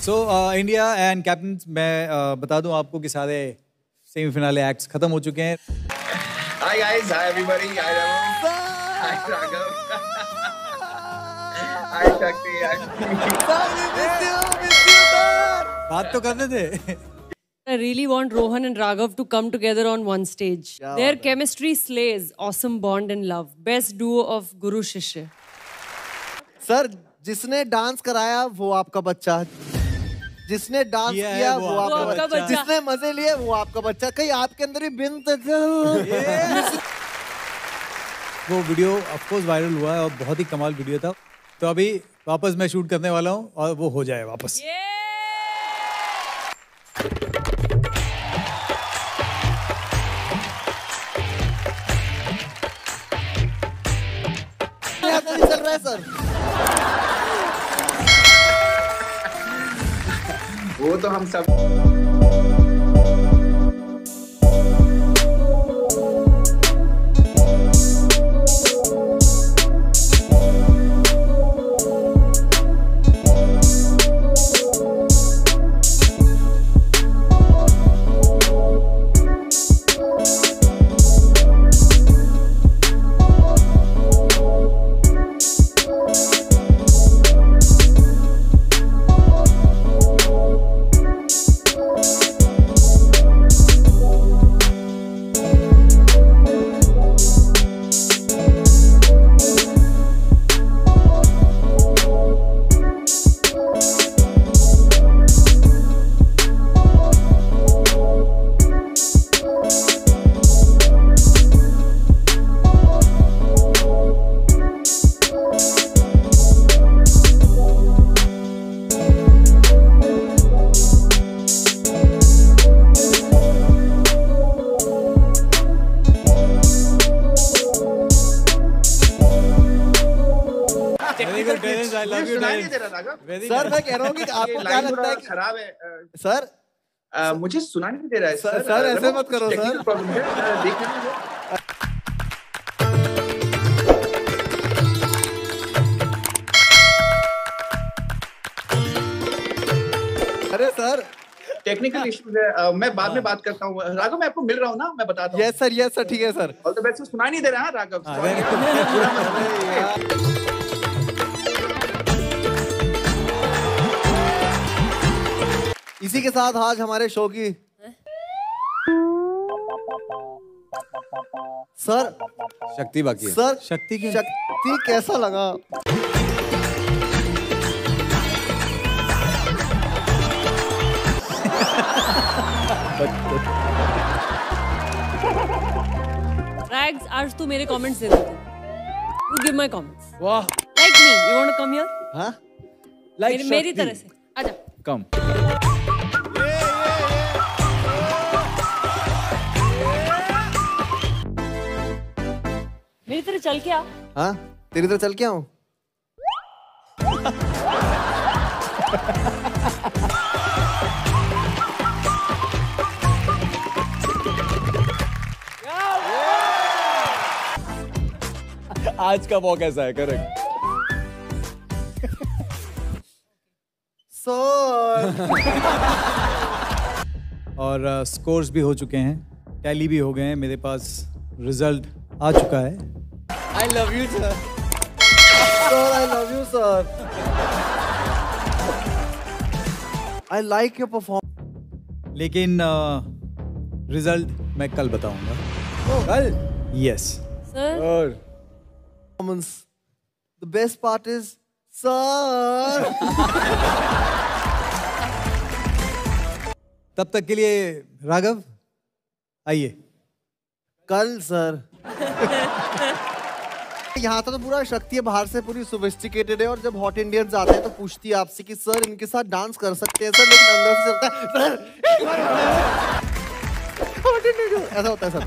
So India and captain, मैं बता दूं आपको कि सारे सेमीफिनाले एक्ट्स खत्म हो चुके हैं। Hi guys, hi everybody, hi Raghav, hi Raghav, hi Shakti, बात तो करने थे। I really want Rohan and Raghav to come together on one stage. Their chemistry slays. Awesome bond and love. Best duo of Guru Shishya. Sir, जिसने dance कराया वो आपका बच्चा, जिसने डांस किया वो आपका बच्चा, जिसने मजे लिए वो आपका बच्चा। कहीं आपके अंदर भी बिंत वो वीडियो ऑफ कोर्स वायरल हुआ है और बहुत ही कमाल वीडियो था। तो अभी वापस मैं शूट करने वाला हूँ और वो हो जाए वापस। चल रहा है सर। वो तो हम सब सर मैं कह रहा हूँ कि आपको क्या लगता है खराब है सर? मुझे सुनाई नहीं दे रहा है सर ऐसे मत करो सर। अरे सर टेक्निकल इश्यूज है, मैं बाद में बात करता हूँ। राघव मैं आपको मिल रहा हूँ ना, मैं बताता हूँ। यस सर ठीक है सर। All the best. सुनाई नहीं दे रहा है राघव। इसी के साथ आज हमारे शो की सर शक्ति बाकी है। सर शक्ति कैसा लगा? Rags, आज तू मेरे comments they they. You give my comments. वाह। Like me. You want to come here? हाँ? मेरी तरह से। आजा। कम। मेरी तरह चल के आ। हाँ? तेरी तरह चल के आऊँ? आज का मौका ऐसा है, करेक्ट। और स्कोर्स भी हो चुके हैं, टैली भी हो गए हैं, मेरे पास रिजल्ट आ चुका है। I love you sir. Sir, I love you sir. I like your performance. लेकिन रिजल्ट मैं कल बताऊंगा। कल? Yes. Sir. The best part is, sir. तब तक के लिए राघव आइए। कल सर। यहाँ तो पूरा शक्ति है, बाहर से पूरी सोफिस्टिकेटेड है, और जब हॉट इंडियंस आते हैं तो पूछती है आपसे कि सर इनके साथ डांस कर सकते हैं सर, लेकिन अंदर से चलता है सर ऐसा होता है सर।